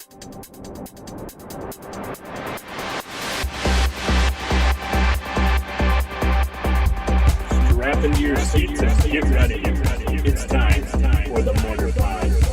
Strap into your seats and get ready. It's time for the Mortarpod.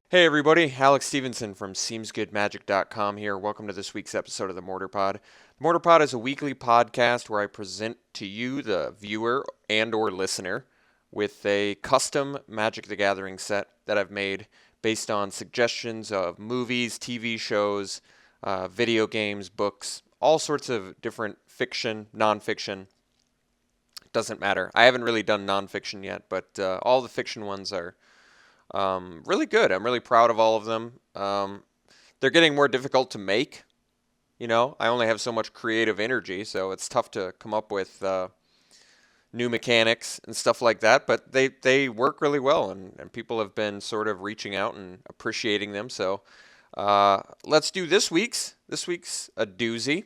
Hey everybody, Alex Stephenson from SeemsGoodMagic.com here. Welcome to this week's episode of the Mortarpod. Mortarpod is a weekly podcast where I present to you, the viewer and or listener, with a custom Magic the Gathering set that I've made based on suggestions of movies, TV shows, video games, books, all sorts of different fiction, nonfiction. Doesn't matter. I haven't really done nonfiction yet, but all the fiction ones are really good. I'm really proud of all of them. They're getting more difficult to make. You know, I only have so much creative energy, so it's tough to come up with new mechanics and stuff like that. But they work really well, and people have been sort of reaching out and appreciating them. So let's do this week's. This week's a doozy.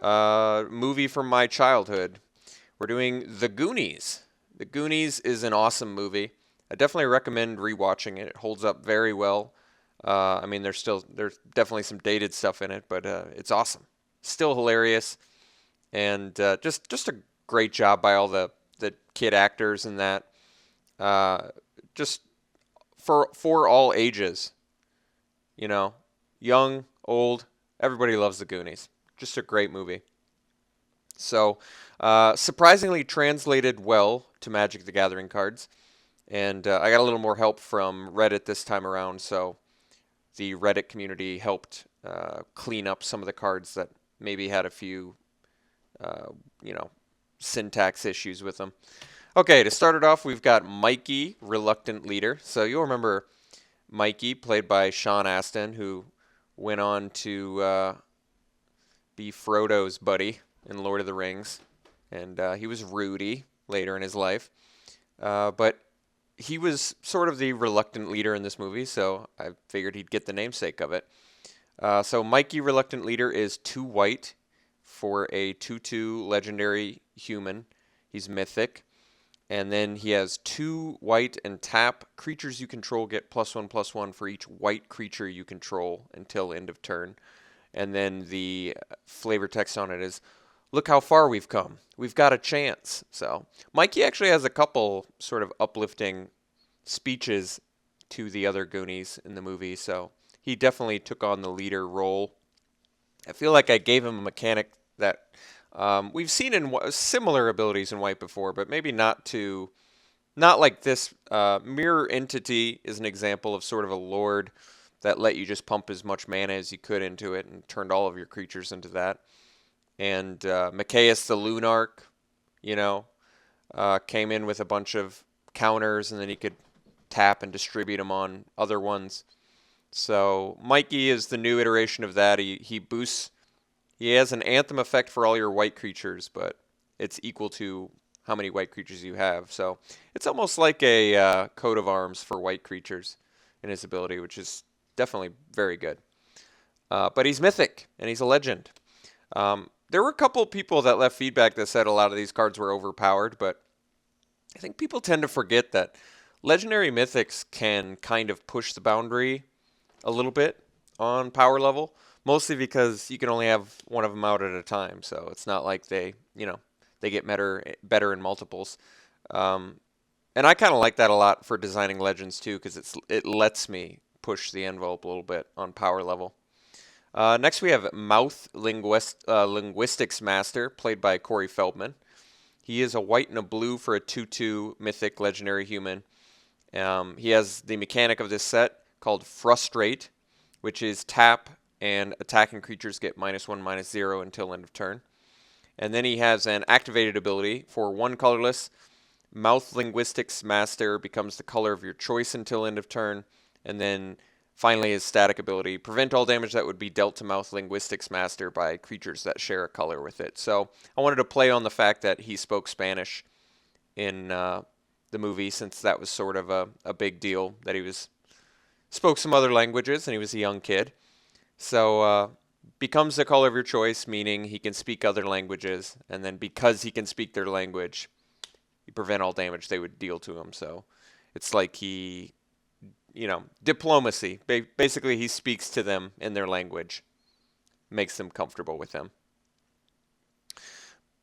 Movie from my childhood. We're doing The Goonies. The Goonies is an awesome movie. I definitely recommend rewatching it. It holds up very well. I mean, there's definitely some dated stuff in it, but it's awesome. Still hilarious, and just a great job by all the kid actors in that. Just for all ages, you know, young, old, everybody loves the Goonies. Just a great movie. So, surprisingly translated well to Magic the Gathering cards. And I got a little more help from Reddit this time around, so the Reddit community helped clean up some of the cards that maybe had a few, syntax issues with them. Okay, to start it off, we've got Mikey, Reluctant Leader. So you'll remember Mikey, played by Sean Astin, who went on to be Frodo's buddy in Lord of the Rings. And he was Rudy later in his life. But he was sort of the reluctant leader in this movie, so I figured he'd get the namesake of it. So Mikey, Reluctant Leader, is 2 white for a 2/2 legendary human. He's mythic. And then he has 2 white and tap. Creatures you control get +1/+1 for each white creature you control until end of turn. And then the flavor text on it is, "Look how far we've come. We've got a chance." So Mikey actually has a couple sort of uplifting speeches to the other Goonies in the movie, so he definitely took on the leader role. I feel like I gave him a mechanic that we've seen in similar abilities in White before, but maybe not like this. Mirror Entity is an example of sort of a lord that let you just pump as much mana as you could into it and turned all of your creatures into that. And Macias the Lunarch, came in with a bunch of counters, and then he could tap and distribute them on other ones. So Mikey is the new iteration of that. He boosts. He has an Anthem effect for all your white creatures, but it's equal to how many white creatures you have. So it's almost like a coat of arms for white creatures in his ability, which is definitely very good. But he's mythic, and he's a legend. There were a couple people that left feedback that said a lot of these cards were overpowered, but I think people tend to forget that legendary mythics can kind of push the boundary a little bit on power level, mostly because you can only have one of them out at a time, so it's not like they get better in multiples. And I kind of like that a lot for designing legends too, because it lets me push the envelope a little bit on power level. Next we have Mouth Linguistics Master, played by Corey Feldman. He is a white and a blue for a 2/2 mythic legendary human. He has the mechanic of this set called Frustrate, which is tap and attacking creatures get -1/-0 until end of turn. And then he has an activated ability for 1 colorless. Mouth Linguistics Master becomes the color of your choice until end of turn. And then finally his static ability, prevent all damage that would be dealt to Mouth Linguistics Master by creatures that share a color with it. So I wanted to play on the fact that he spoke Spanish in the movie, since that was sort of a big deal that he spoke some other languages and he was a young kid. So becomes the color of your choice, meaning he can speak other languages, and then because he can speak their language, you prevent all damage they would deal to him. So it's like diplomacy. Basically, he speaks to them in their language, makes them comfortable with him.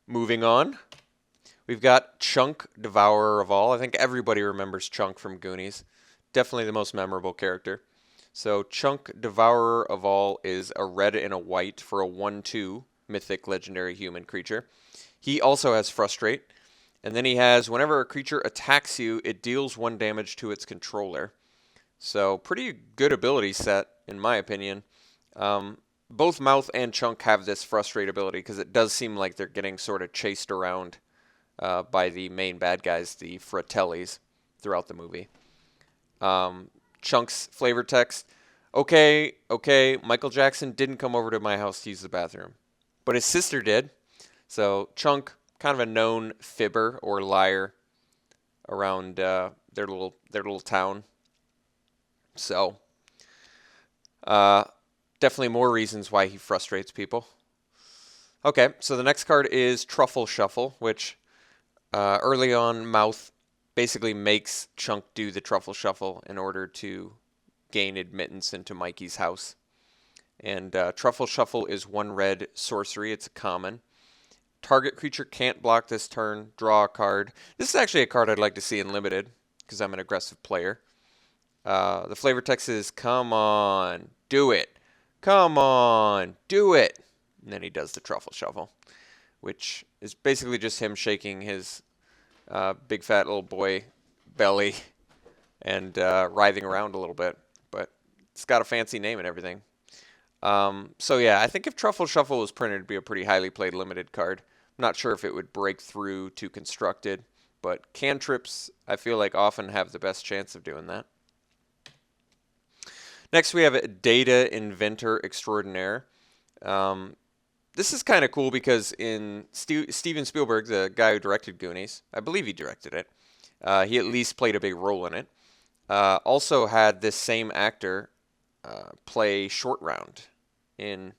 Moving on, we've got Chunk, Devourer of All. I think everybody remembers Chunk from Goonies. Definitely the most memorable character. So Chunk, Devourer of All is a red and a white for a 1/2 mythic legendary human creature. He also has Frustrate. And then he has, whenever a creature attacks you, it deals 1 damage to its controller. So pretty good ability set, in my opinion. Both Mouth and Chunk have this Frustrate ability because it does seem like they're getting sort of chased around by the main bad guys, the Fratellis, throughout the movie. Chunk's flavor text: okay, Michael Jackson didn't come over to my house to use the bathroom, but his sister did. So Chunk, kind of a known fibber or liar around their little town. So definitely more reasons why he frustrates people. Okay, so the next card is Truffle Shuffle, which early on Mouth basically makes Chunk do the Truffle Shuffle in order to gain admittance into Mikey's house. And Truffle Shuffle is 1 red sorcery. It's a common. Target creature can't block this turn. Draw a card. This is actually a card I'd like to see in Limited because I'm an aggressive player. The flavor text is, come on, do it. Come on, do it. And then he does the Truffle Shuffle, which is basically just him shaking his big fat little boy belly and writhing around a little bit. But it's got a fancy name and everything. So yeah, I think if Truffle Shuffle was printed, it'd be a pretty highly played Limited card. I'm not sure if it would break through to Constructed, but cantrips, I feel like, often have the best chance of doing that. Next, we have Data Inventor Extraordinaire. This is kind of cool because in Steven Spielberg, the guy who directed Goonies, I believe he directed it, he at least played a big role in it. Also had this same actor play Short Round in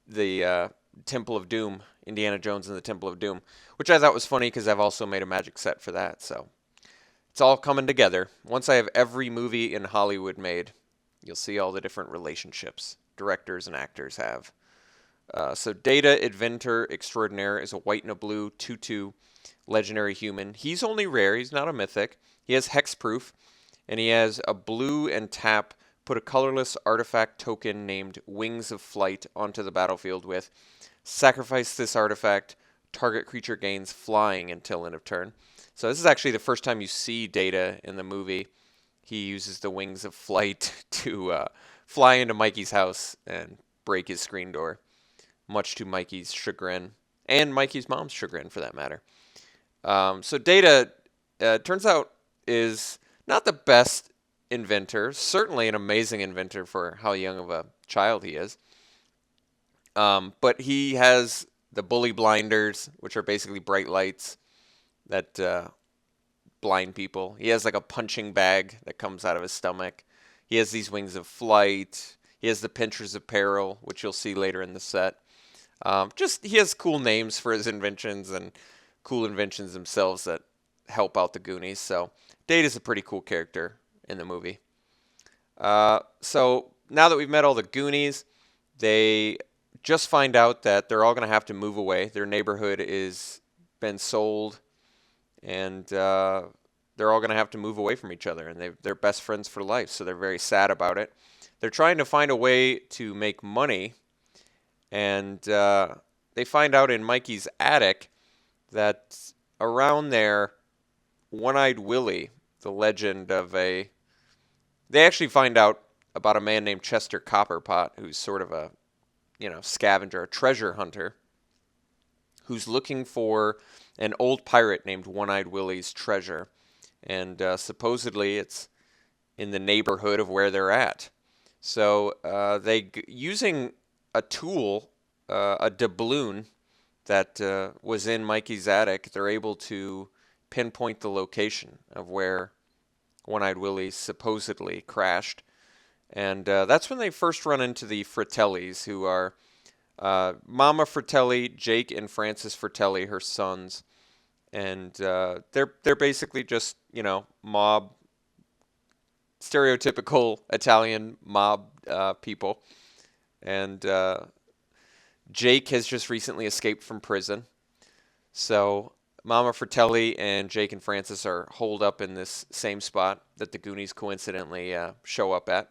the Temple of Doom, Indiana Jones and the Temple of Doom, which I thought was funny because I've also made a magic set for that. So it's all coming together. Once I have every movie in Hollywood made, you'll see all the different relationships directors and actors have. So Data Inventor Extraordinaire is a white and a blue 2/2 legendary human. He's only rare. He's not a mythic. He has hexproof, and he has a blue and tap. Put a colorless artifact token named Wings of Flight onto the battlefield with. Sacrifice this artifact. Target creature gains flying until end of turn. So this is actually the first time you see Data in the movie. He uses the Wings of Flight to fly into Mikey's house and break his screen door, much to Mikey's chagrin, and Mikey's mom's chagrin for that matter. So Data, turns out, is not the best inventor, certainly an amazing inventor for how young of a child he is. But he has the bully blinders, which are basically bright lights that blind people. He has like a punching bag that comes out of his stomach. He has these Wings of Flight. He has the Pinchers of Peril, which you'll see later in the set. He has cool names for his inventions and cool inventions themselves that help out the Goonies. So Data's a pretty cool character in the movie. So now that we've met all the Goonies, they just find out that they're all going to have to move away. Their neighborhood is been sold, and they're all going to have to move away from each other, and they're best friends for life, so they're very sad about it. They're trying to find a way to make money, and they find out in Mikey's attic that around there, One-Eyed Willie, the legend of a... They actually find out about a man named Chester Copperpot, who's sort of a, scavenger, a treasure hunter, who's looking for an old pirate named One-Eyed Willie's treasure. And supposedly it's in the neighborhood of where they're at. So using a tool, a doubloon that was in Mikey's attic, they're able to pinpoint the location of where One-Eyed Willie supposedly crashed. And that's when they first run into the Fratellis, who are Mama Fratelli, Jake and Francis Fratelli, her sons. And they're basically just, mob, stereotypical Italian mob people. And Jake has just recently escaped from prison. So Mama Fratelli and Jake and Francis are holed up in this same spot that the Goonies coincidentally show up at.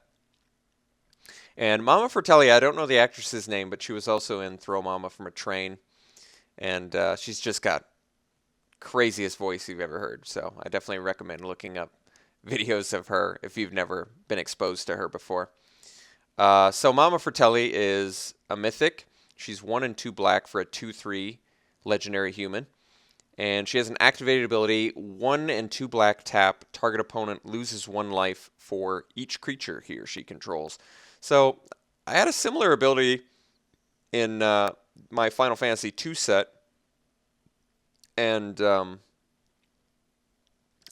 And Mama Fratelli, I don't know the actress's name, but she was also in Throw Mama from a Train. And she's just got craziest voice you've ever heard. So I definitely recommend looking up videos of her if you've never been exposed to her before. So Mama Fratelli is a mythic. She's 1 and 2 black for a 2/3 legendary human. And she has an activated ability, 1 and 2 black tap. Target opponent loses 1 life for each creature he or she controls. So I had a similar ability in my Final Fantasy II set. And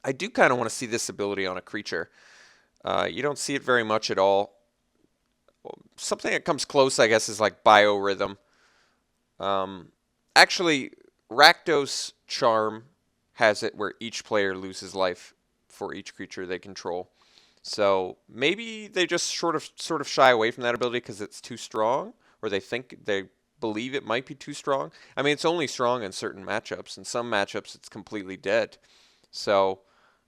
I do kind of want to see this ability on a creature. You don't see it very much at all. Something that comes close, I guess, is like Biorhythm. Actually, Rakdos Charm has it where each player loses life for each creature they control. So maybe they just sort of shy away from that ability because it's too strong, or they believe it might be too strong. I mean, it's only strong in certain matchups. In some matchups, it's completely dead. So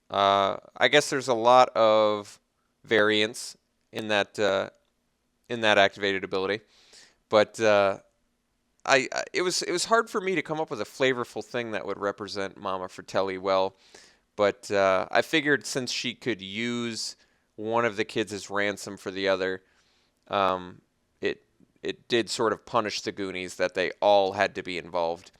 I guess there's a lot of variance in that activated ability, but it was hard for me to come up with a flavorful thing that would represent Mama Fratelli well. But I figured since she could use one of the kids as ransom for the other, it did sort of punish the Goonies that they all had to be involved.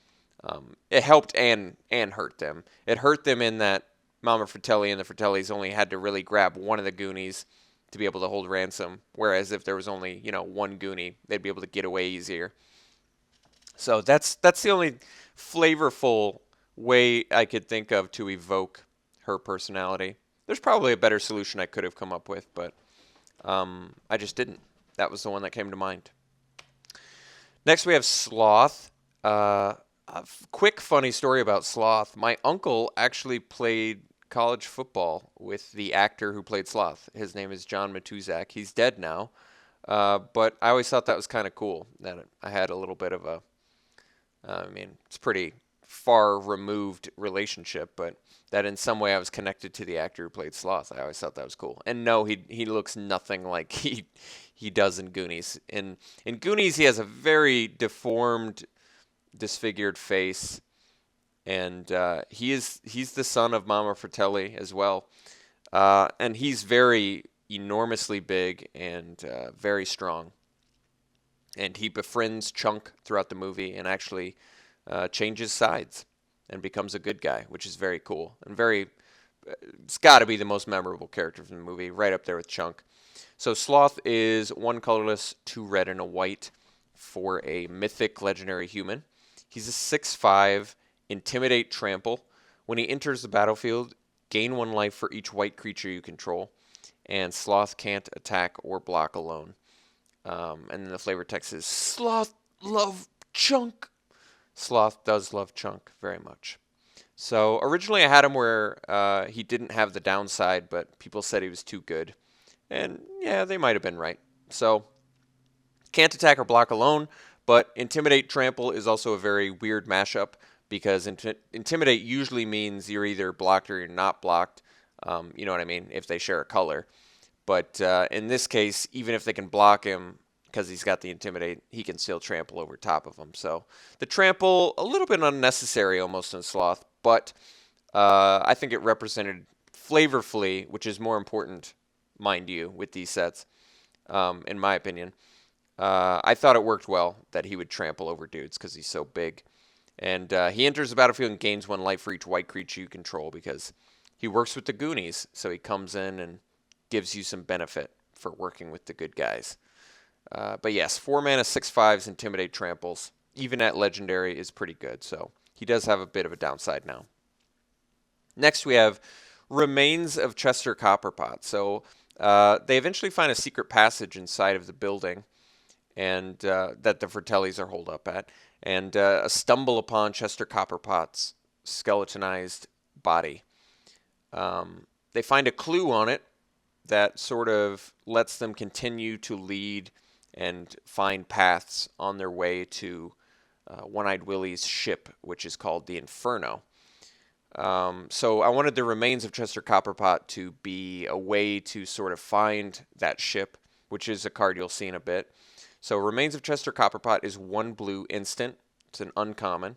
It helped and hurt them. It hurt them in that Mama Fratelli and the Fratellis only had to really grab one of the Goonies to be able to hold ransom, whereas if there was only, one Goonie, they'd be able to get away easier. So that's the only flavorful way I could think of to evoke her personality. There's probably a better solution I could have come up with, but I just didn't. That was the one that came to mind. Next we have Sloth. A quick funny story about Sloth. My uncle actually played college football with the actor who played Sloth. His name is John Matuzak. He's dead now, but I always thought that was kind of cool that I had a little bit of a, it's pretty far removed relationship, but that in some way I was connected to the actor who played Sloth. I always thought that was cool. And no, he looks nothing like he does in Goonies. In Goonies, he has a very deformed, disfigured face, and he's the son of Mama Fratelli as well, and he's very enormously big and very strong. And he befriends Chunk throughout the movie and actually changes sides and becomes a good guy, which is very cool and it's got to be the most memorable character from the movie, right up there with Chunk. So Sloth is 1 colorless, 2 red, and a white for a mythic legendary human. He's a 6/5, Intimidate, Trample. When he enters the battlefield, gain 1 life for each white creature you control, and Sloth can't attack or block alone. And then the flavor text is, Sloth love Chunk. Sloth does love Chunk very much. So originally I had him where he didn't have the downside, but people said he was too good. And yeah, they might have been right. So can't attack or block alone, but Intimidate, Trample is also a very weird mashup because Intimidate usually means you're either blocked or you're not blocked. You know what I mean? If they share a color. But in this case, even if they can block him, because he's got the Intimidate, he can still trample over top of them. So the trample, a little bit unnecessary almost in Sloth, but I think it represented flavorfully, which is more important, mind you, with these sets, in my opinion. I thought it worked well that he would trample over dudes because he's so big. And he enters the battlefield and gains 1 life for each white creature you control because he works with the Goonies, so he comes in and gives you some benefit for working with the good guys. But yes, 4 mana, 6/5s, Intimidate, Tramples, even at Legendary, is pretty good. So he does have a bit of a downside now. Next, we have Remains of Chester Copperpot. So they eventually find a secret passage inside of the building, and that the Fratellis are holed up at, and stumble upon Chester Copperpot's skeletonized body. They find a clue on it that sort of lets them continue to lead and find paths on their way to One-Eyed Willie's ship, which is called the Inferno. So I wanted the Remains of Chester Copperpot to be a way to sort of find that ship, which is a card you'll see in a bit. So Remains of Chester Copperpot is 1 blue instant. It's an uncommon.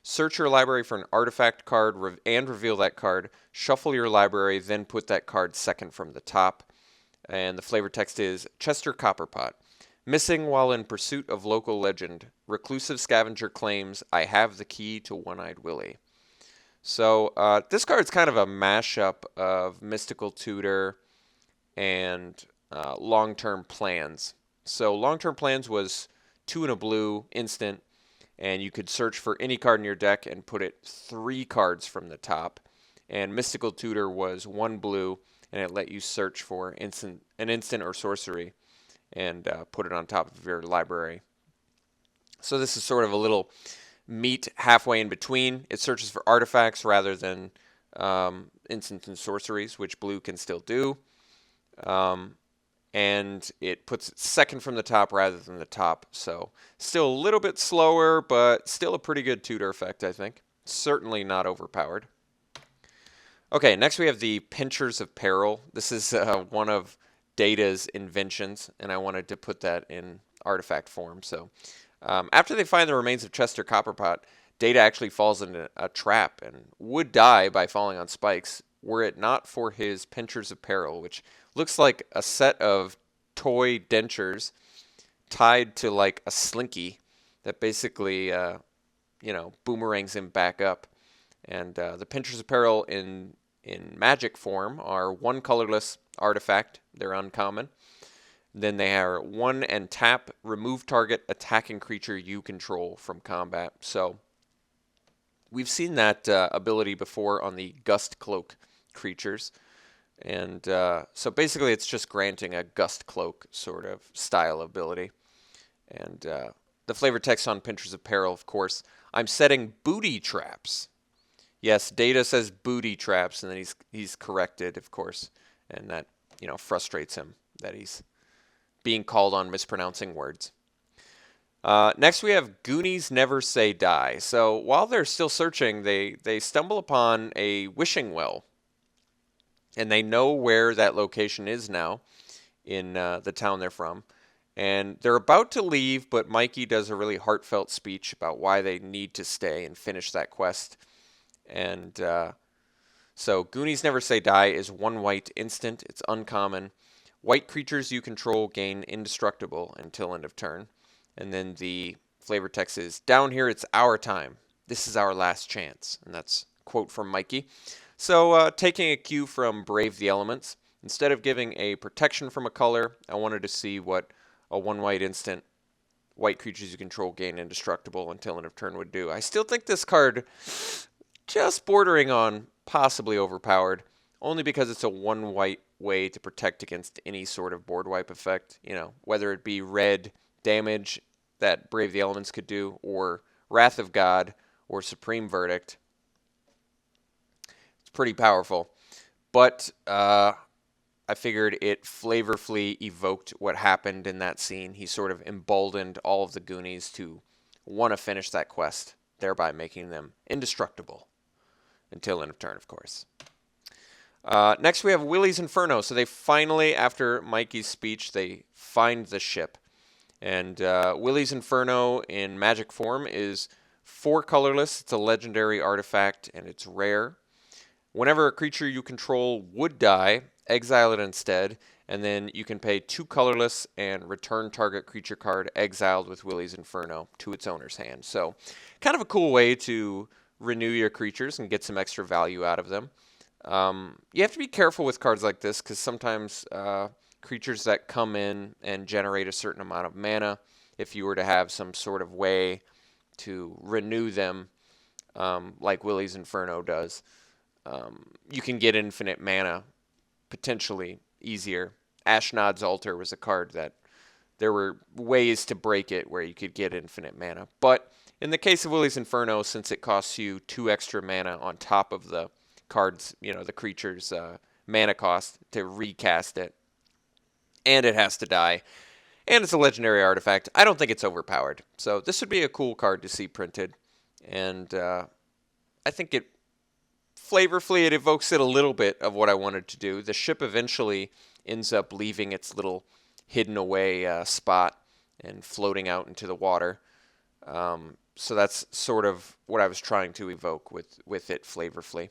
Search your library for an artifact card and reveal that card. Shuffle your library, then put that card second from the top. And the flavor text is Chester Copperpot. Missing while in pursuit of local legend. Reclusive scavenger claims, I have the key to One-Eyed Willie. So this card's kind of a mashup of Mystical Tutor and Long-Term Plans. So Long-Term Plans was 2 and a blue instant, and you could search for any card in your deck and put it 3 cards from the top. And Mystical Tutor was 1 blue, and it let you search for an instant or sorcery and put it on top of your library. So this is sort of a little meet halfway in between. It searches for artifacts rather than instants and sorceries, which blue can still do. And it puts it second from the top rather than the top. So still a little bit slower, but still a pretty good tutor effect, I think. Certainly not overpowered. Okay, next we have the Pinchers of Peril. This is one of Data's inventions, and I wanted to put that in artifact form. So after they find the Remains of Chester Copperpot, Data actually falls into a trap and would die by falling on spikes were it not for his Pinchers of Peril, which looks like a set of toy dentures tied to like a slinky that basically, boomerangs him back up. And the Pinchers of Peril in magic form are 1 colorless artifact. They're uncommon. Then they are 1 and tap, remove target attacking creature you control from combat. So we've seen that ability before on the Gust Cloak creatures. And so basically it's just granting a Gust Cloak sort of style ability. And the flavor text on Pinchers of Peril, of course, I'm setting booty traps. Yes, Data says booty traps, and then he's corrected, of course. And that, frustrates him that he's being called on mispronouncing words. Next we have Goonies Never Say Die. So while they're still searching, they stumble upon a wishing well. And they know where that location is now in the town they're from. And they're about to leave, but Mikey does a really heartfelt speech about why they need to stay and finish that quest. And so Goonies Never Say Die is 1 white instant. It's uncommon. White creatures you control gain indestructible until end of turn. And then the flavor text is, down here it's our time. This is our last chance. And that's a quote from Mikey. So taking a cue from Brave the Elements, instead of giving a protection from a color, I wanted to see what a 1 white instant, white creatures you control gain indestructible until end of turn would do. I still think this card just bordering on possibly overpowered, only because it's a 1 white way to protect against any sort of board wipe effect, whether it be red damage that Brave the Elements could do, or Wrath of God, or Supreme Verdict. It's pretty powerful. But I figured it flavorfully evoked what happened in that scene. He sort of emboldened all of the Goonies to want to finish that quest, thereby making them indestructible. Until end of turn, of course. Next we have Willie's Inferno. So they finally, after Mikey's speech, they find the ship. And Willie's Inferno in magic form is 4 colorless. It's a legendary artifact, and it's rare. Whenever a creature you control would die, exile it instead. And then you can pay 2 colorless and return target creature card exiled with Willie's Inferno to its owner's hand. So kind of a cool way to renew your creatures and get some extra value out of them. You have to be careful with cards like this because sometimes creatures that come in and generate a certain amount of mana, if you were to have some sort of way to renew them, like Willie's Inferno does, you can get infinite mana potentially easier. Ashnod's Altar was a card that there were ways to break it where you could get infinite mana. But in the case of Willie's Inferno, since it costs you 2 extra mana on top of the card's, the creature's mana cost to recast it, and it has to die, and it's a legendary artifact, I don't think it's overpowered. So this would be a cool card to see printed, and I think flavorfully, it evokes it a little bit of what I wanted to do. The ship eventually ends up leaving its little hidden away spot and floating out into the water. So that's sort of what I was trying to evoke with it flavorfully.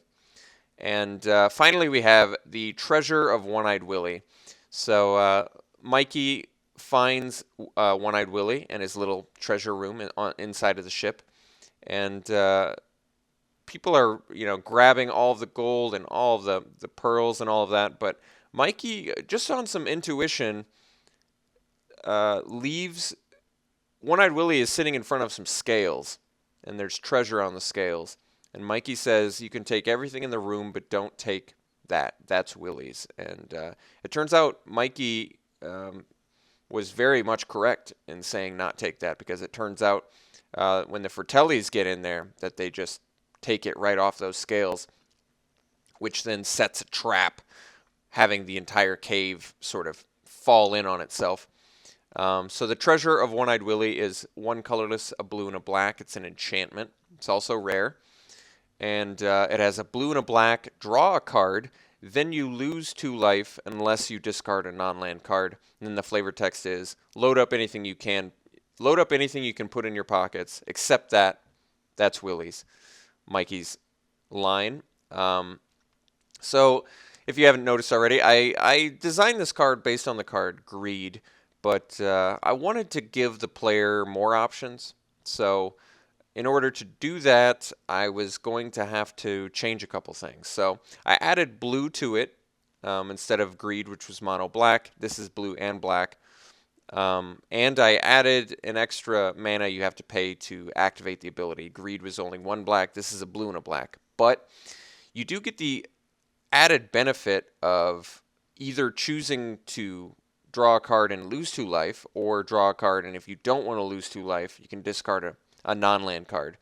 And finally, we have the Treasure of One-Eyed Willie. So Mikey finds One-Eyed Willie in his little treasure room inside of the ship. And people are, grabbing all of the gold and all of the pearls and all of that. But Mikey, just on some intuition, leaves... One-Eyed Willie is sitting in front of some scales, and there's treasure on the scales. And Mikey says, you can take everything in the room, but don't take that. That's Willie's. And it turns out Mikey was very much correct in saying not take that, because it turns out when the Fratellis get in there, that they just take it right off those scales, which then sets a trap, having the entire cave sort of fall in on itself. So the Treasure of One-Eyed Willie is 1 colorless, a blue, and a black. It's an enchantment. It's also rare. And it has a blue and a black, draw a card, then you lose 2 life unless you discard a non-land card. And then the flavor text is, load up anything you can put in your pockets, except that's Willie's. Mikey's line. So if you haven't noticed already, I designed this card based on the card Greed, but I wanted to give the player more options. So in order to do that, I was going to have to change a couple things. So I added blue to it instead of Greed, which was mono black. This is blue and black. And I added an extra mana you have to pay to activate the ability. Greed was only 1 black. This is a blue and a black. But you do get the added benefit of either choosing to draw a card and lose 2 life, or draw a card, and if you don't want to lose 2 life, you can discard a non-land card.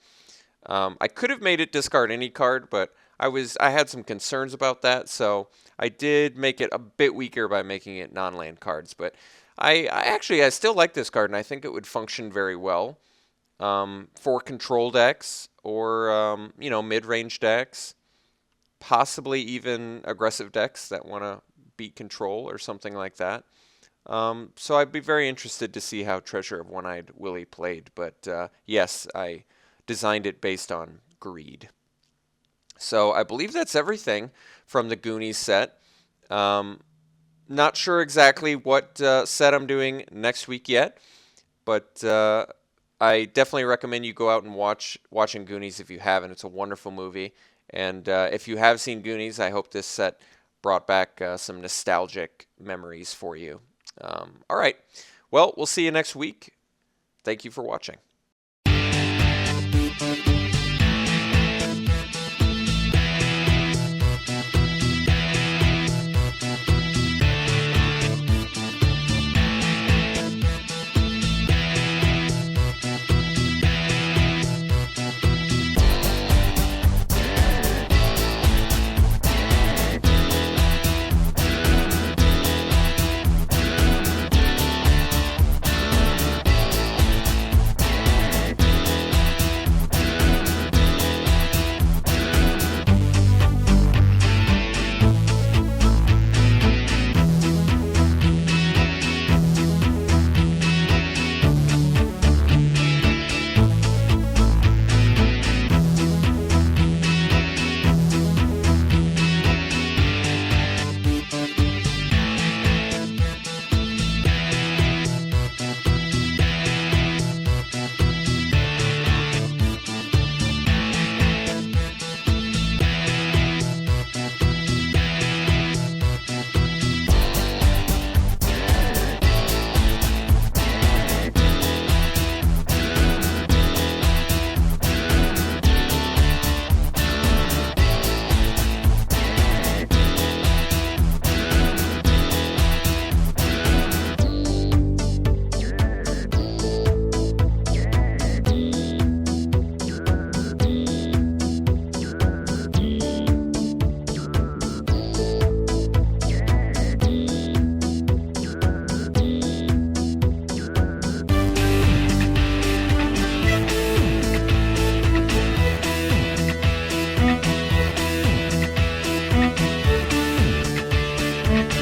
I could have made it discard any card, but I had some concerns about that, so I did make it a bit weaker by making it non-land cards. But I still like this card, and I think it would function very well for control decks or mid-range decks, possibly even aggressive decks that want to beat control or something like that. So I'd be very interested to see how Treasure of One-Eyed Willie played. But yes, I designed it based on Greed. So I believe that's everything from the Goonies set. Not sure exactly what set I'm doing next week yet, but I definitely recommend you go out and watching Goonies if you haven't. It's a wonderful movie. And if you have seen Goonies, I hope this set brought back some nostalgic memories for you. All right. Well, we'll see you next week. Thank you for watching. Bye.